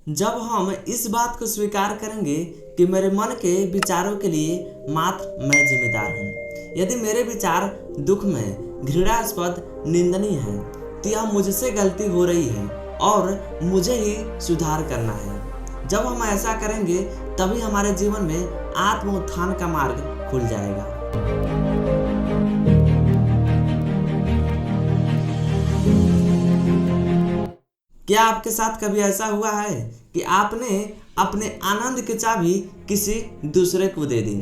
जब हम इस बात को स्वीकार करेंगे कि मेरे मन के विचारों के लिए मात्र मैं जिम्मेदार हूँ। यदि मेरे विचार दुखमय, घृणास्पद, निंदनीय हैं, तो यह मुझसे गलती हो रही है और मुझे ही सुधार करना है। जब हम ऐसा करेंगे तभी हमारे जीवन में आत्म उत्थान का मार्ग खुल जाएगा। क्या आपके साथ कभी ऐसा हुआ है कि आपने अपने आनंद की चाबी किसी दूसरे को दे दी?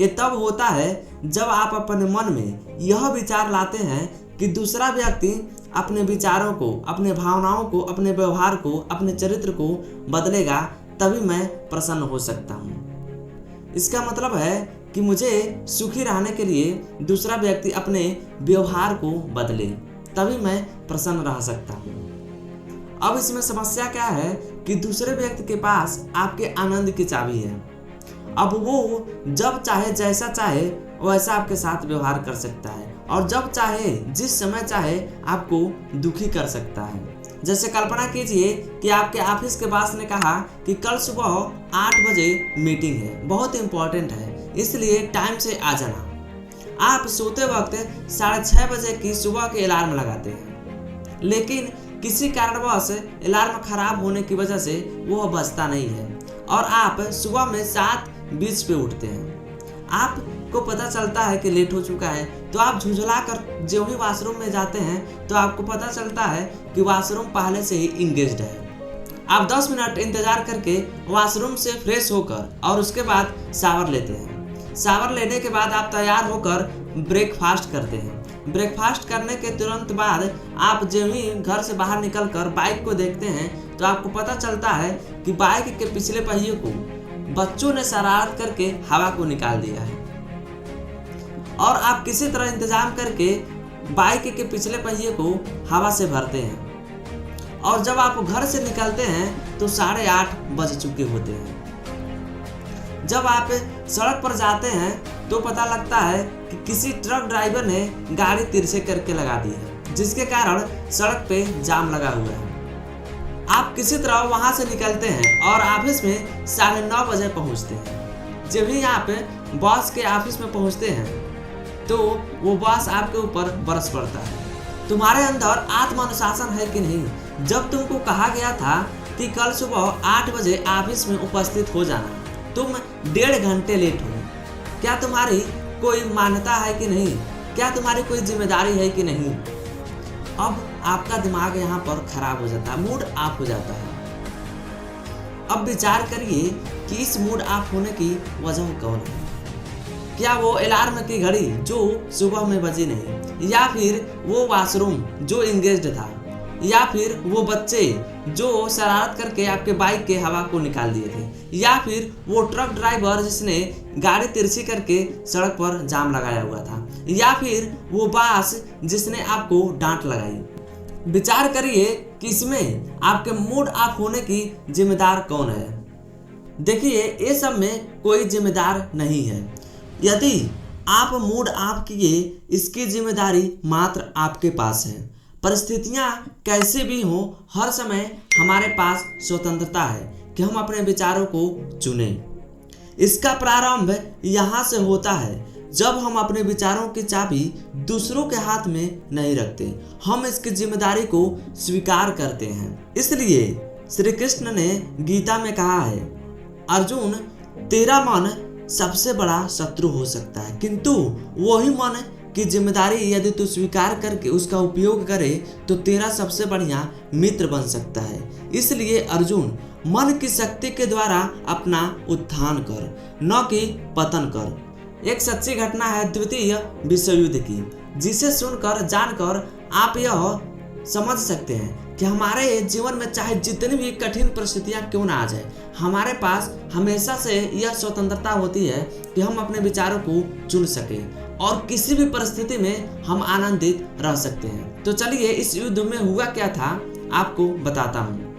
ये तब होता है जब आप अपने मन में यह विचार लाते हैं कि दूसरा व्यक्ति अपने विचारों को, अपने भावनाओं को, अपने व्यवहार को, अपने चरित्र को बदलेगा, तभी मैं प्रसन्न हो सकता हूँ। इसका मतलब है कि मुझे सुखी रहने के लिए दूसरा व्यक्ति अपने व्यवहार को बदले, तभी मैं प्रसन्न रह सकता हूँ। अब इसमें समस्या क्या है कि दूसरे व्यक्ति के पास आपके आनंद की चाबी है। अब वो जब चाहे, जैसा चाहे वैसा आपके साथ व्यवहार कर सकता है और जब चाहे, जिस समय चाहे आपको दुखी कर सकता है। जैसे कल्पना कीजिए कि आपके ऑफिस के बॉस ने कहा कि कल सुबह 8 बजे मीटिंग है, बहुत इंपॉर्टेंट है, इसलिए टाइम से आ जाना। आप सोते वक्त 6:30 बजे की सुबह के अलार्म लगाते हैं, लेकिन किसी कारणवश अलार्म खराब होने की वजह से वह बजता नहीं है और आप सुबह में 7:20 पे उठते हैं। आपको पता चलता है कि लेट हो चुका है, तो आप झुंझला कर जो ही वॉशरूम में जाते हैं तो आपको पता चलता है कि वॉशरूम पहले से ही इंगेज्ड है। आप 10 मिनट इंतजार करके वॉशरूम से फ्रेश होकर और उसके बाद शावर लेते हैं। शावर लेने के बाद आप तैयार होकर ब्रेकफास्ट करते हैं। ब्रेकफास्ट करने के तुरंत बाद आप जब ही घर से बाहर निकलकर बाइक को देखते हैं तो आपको पता चलता है कि बाइक के पिछले पहिए को बच्चों ने शरारत करके हवा को निकाल दिया है और आप किसी तरह इंतजाम करके बाइक के पिछले पहिए को हवा से भरते हैं और जब आप घर से निकलते हैं तो 8:30 बज चुके होते हैं। जब आप सड़क पर जाते हैं तो पता लगता है कि किसी ट्रक ड्राइवर ने गाड़ी तिरछे करके लगा दी है, जिसके कारण सड़क पे जाम लगा हुआ है। आप किसी तरह वहां से निकलते हैं और ऑफिस में 9:30 बजे पहुंचते हैं। जब ही आप बॉस के ऑफिस में पहुंचते हैं तो वो बॉस आपके ऊपर बरस पड़ता है। तुम्हारे अंदर आत्म अनुशासन है कि नहीं? जब तुमको कहा गया था कि कल सुबह 8 बजे ऑफिस में उपस्थित हो जाना, तुम 1.5 घंटे लेट हो। क्या तुम्हारी कोई मान्यता है कि नहीं? क्या तुम्हारी कोई जिम्मेदारी है कि नहीं? अब आपका दिमाग यहाँ पर खराब हो जाता है, मूड ऑफ हो जाता है। अब विचार करिए कि इस मूड ऑफ होने की वजह कौन है? क्या वो अलार्म की घड़ी जो सुबह में बजी नहीं, या फिर वो वॉशरूम जो इंगेज्ड था, या फिर वो बच्चे जो शरारत करके आपके बाइक के हवा को निकाल दिए थे, या फिर वो ट्रक ड्राइवर जिसने गाड़ी तिरछी करके सड़क पर जाम लगाया हुआ था, या फिर वो बॉस जिसने आपको डांट लगाई। विचार करिए कि इसमें आपके मूड ऑफ होने की जिम्मेदार कौन है? देखिए, ये सब में कोई जिम्मेदार नहीं है। यदि आप मूड ऑफ किए, इसकी जिम्मेदारी मात्र आपके पास है। परिस्थितियां कैसे भी हों, हर समय हमारे पास स्वतंत्रता है कि हम अपने विचारों को चुनें। इसका प्रारंभ यहाँ से होता है जब हम अपने विचारों की चाबी दूसरों के हाथ में नहीं रखते, हम इसकी जिम्मेदारी को स्वीकार करते हैं। इसलिए श्री कृष्ण ने गीता में कहा है, अर्जुन, तेरा मन सबसे बड़ा शत्रु हो सकता है, किंतु वही मन की जिम्मेदारी यदि तू स्वीकार करके उसका उपयोग करे तो तेरा सबसे बढ़िया मित्र बन सकता है। इसलिए अर्जुन, मन की शक्ति के द्वारा अपना उत्थान कर, न कि पतन कर। एक सच्ची घटना है द्वितीय विश्व युद्ध की, जिसे सुनकर जानकर आप यह समझ सकते हैं कि हमारे जीवन में चाहे जितनी भी कठिन परिस्थितियां क्यों ना आ जाए, हमारे पास हमेशा से यह स्वतंत्रता होती है कि हम अपने विचारों को चुन सकें और किसी भी परिस्थिति में हम आनंदित रह सकते हैं। तो चलिए इस युद्ध में हुआ क्या था आपको बताता हूँ।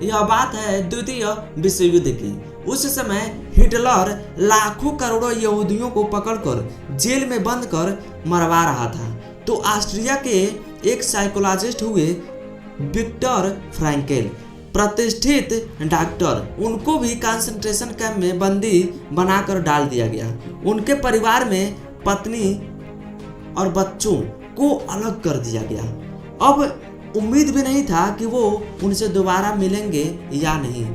यह बात है द्वितीय विश्व युद्ध की। उस समय हिटलर लाखों करोड़ों यहूदियों को पकड़कर जेल में बंद कर मरवा रहा था। तो ऑस्ट्रिया के एक साइकोलॉजिस्ट हुए विक्टर फ्रैंकेल प्रतिष्ठित डॉक्टर, उनको भी कंसंट्रेशन कैंप में बंदी बनाकर डाल दिया गया। उनके परिवार में पत्नी और बच्चों को अलग कर दिया गया। अब उम्मीद भी नहीं था कि वो उनसे दोबारा मिलेंगे या नहीं।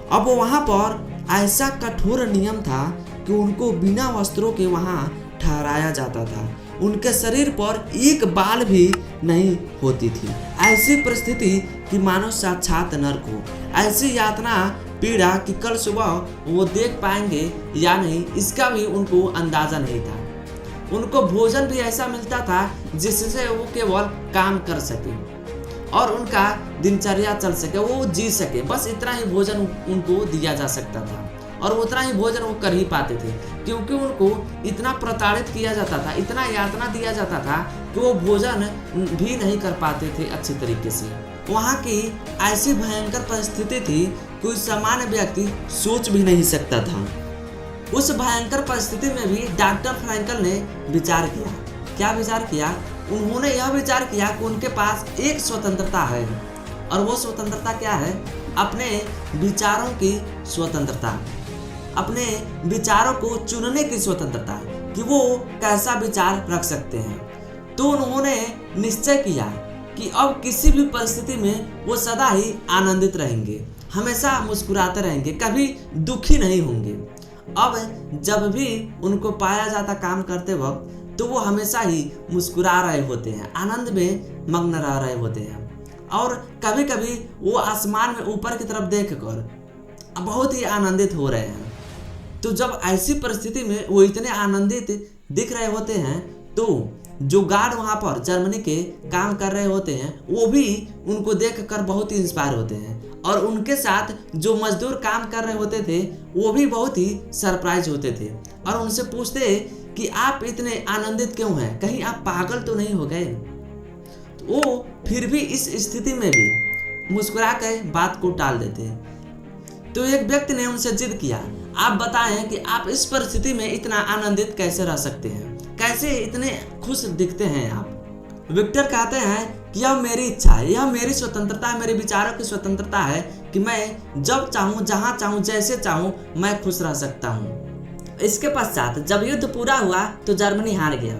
अब वहाँ पर ऐसा कठोर नियम था कि उनको बिना वस्त्रों के वहाँ ठहराया जाता था। उनके शरीर पर एक बाल भी नहीं होती थी। ऐसी परिस्थिति कि मानो साक्षात नरक हो। ऐसी यातना पीड़ा कि कल सुबह वो देख पाएंगे या नहीं, इसका भी उनको अंदाजा नहीं था। उनको भोजन भी ऐसा मिलता था जिससे वो केवल काम कर सके और उनका दिनचर्या चल सके, वो जी सके। बस इतना ही भोजन उनको दिया जा सकता था और उतना ही भोजन वो कर ही पाते थे, क्योंकि उनको इतना प्रताड़ित किया जाता था, इतना यातना दिया जाता था कि वो भोजन भी नहीं कर पाते थे अच्छे तरीके से। वहाँ की ऐसी भयंकर परिस्थिति थी कि कोई सामान्य व्यक्ति सोच भी नहीं सकता था। उस भयंकर परिस्थिति में भी डॉक्टर फ्रैंकल ने विचार किया। क्या विचार किया? उन्होंने यह विचार किया कि उनके पास एक स्वतंत्रता है, और वो स्वतंत्रता क्या है? अपने विचारों की स्वतंत्रता, अपने विचारों को चुनने की स्वतंत्रता कि वो कैसा विचार रख सकते हैं। तो उन्होंने निश्चय किया कि अब किसी भी परिस्थिति में वो सदा ही आनंदित रहेंगे, हमेशा मुस्कुराते रहेंगे, कभी दुखी नहीं होंगे। अब जब भी उनको पाया जाता काम करते वक्त, तो वो हमेशा ही मुस्कुरा रहे होते हैं, आनंद में मग्न रह रहे होते हैं। और कभी कभी वो आसमान में ऊपर की तरफ देखकर बहुत ही आनंदित हो रहे हैं। तो जब ऐसी परिस्थिति में वो इतने आनंदित दिख रहे होते हैं, तो जो गार्ड वहाँ पर जर्मनी के काम कर रहे होते हैं, वो भी उनको देखकर बहुत ही इंस्पायर होते हैं। और उनके साथ जो मजदूर काम कर रहे होते थे, वो भी बहुत ही सरप्राइज होते थे और उनसे पूछते कि आप इतने आनंदित क्यों हैं, कहीं आप पागल तो नहीं हो गए? तो वो फिर भी इस स्थिति में भी मुस्कुरा कर बात को टाल देते। तो एक व्यक्ति ने उनसे जिद किया, आप बताएं कि आप इस परिस्थिति में इतना आनंदित कैसे रह सकते हैं, कैसे इतने खुश दिखते हैं आप? विक्टर कहते हैं कि यह मेरी इच्छा है, यह मेरी स्वतंत्रता है, मेरे विचारों की स्वतंत्रता है कि मैं जब चाहूँ, जहाँ चाहूँ, जैसे चाहूँ मैं खुश रह सकता हूँ। इसके पश्चात जब युद्ध पूरा हुआ तो जर्मनी हार गया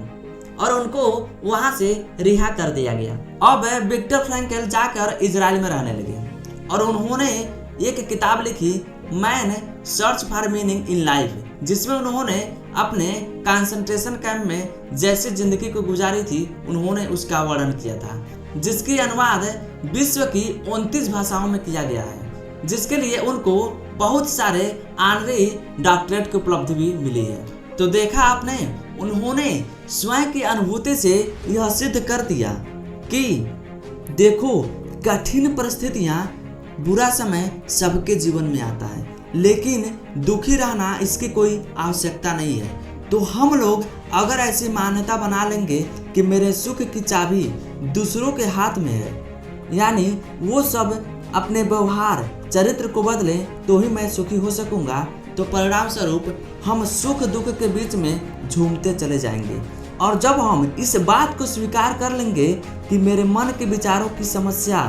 और उनको वहाँ से रिहा कर दिया गया। अब विक्टर फ्रैंकल जाकर इजराइल में रहने लगे और उन्होंने एक किताब लिखी, man search for meaning in life, जिसमें उन्होंने अपने कंसंट्रेशन कैंप में जैसे जिंदगी को गुजारी थी, उन्होंने उसका वर्णन किया था, जिसकी अनुवाद विश्व की 29 भाषाओं में किया गया है, जिसके लिए उनको बहुत सारे ऑनरी डॉक्टरेट की उपलब्धि भी मिली है। तो देखा आपने, उन्होंने स्वयं की अनुभूति से यह सिद्ध कर दिया कि देखो, कठिन परिस्थितियां, बुरा समय सबके जीवन में आता है, लेकिन दुखी रहना इसकी कोई आवश्यकता नहीं है। तो हम लोग अगर ऐसी मान्यता बना लेंगे कि मेरे सुख की चाबी दूसरों के हाथ में है, यानी वो सब अपने व्यवहार, चरित्र को बदलें तो ही मैं सुखी हो सकूंगा, तो परिणाम स्वरूप हम सुख दुख के बीच में झूमते चले जाएंगे। और जब हम इस बात को स्वीकार कर लेंगे कि मेरे मन के विचारों की समस्या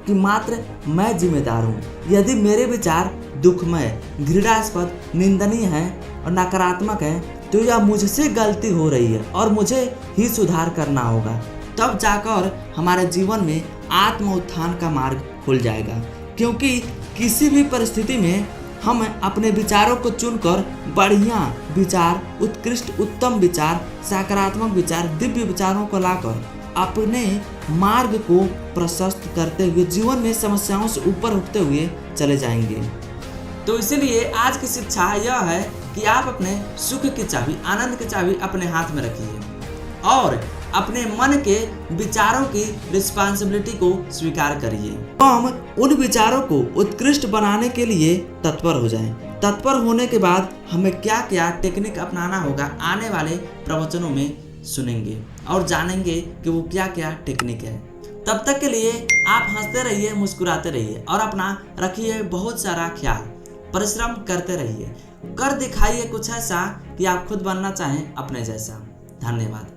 कि मात्र मैं जिम्मेदार हूँ, यदि मेरे विचार दुखमय, घृणास्पद, निंदनीय हैं और नकारात्मक हैं, तो यह मुझसे गलती हो रही है और मुझे ही सुधार करना होगा। तब जाकर हमारे जीवन में आत्म उत्थान का मार्ग खुल जाएगा, क्योंकि किसी भी परिस्थिति में हम अपने विचारों को चुनकर बढ़िया विचार, उत्कृष्ट उत्तम विचार, सकारात्मक विचार, दिव्य विचारों को लाकर अपने मार्ग को प्रशस्त करते हुए जीवन में समस्याओं से ऊपर उठते हुए चले जाएंगे। तो इसलिए आज की शिक्षा यह है कि आप अपने सुख की चाबी, आनंद की चाबी अपने हाथ में रखिए और अपने मन के विचारों की रिस्पांसिबिलिटी को स्वीकार करिए। हम उन विचारों को उत्कृष्ट बनाने के लिए तत्पर हो जाएं। तत्पर होने के बाद हमें क्या क्या टेक्निक अपनाना होगा, आने वाले प्रवचनों में सुनेंगे और जानेंगे कि वो क्या क्या टेक्निक है। तब तक के लिए आप हंसते रहिए, मुस्कुराते रहिए और अपना रखिए बहुत सारा ख्याल। परिश्रम करते रहिए, कर दिखाइए कुछ ऐसा कि आप खुद बनना चाहें अपने जैसा। धन्यवाद।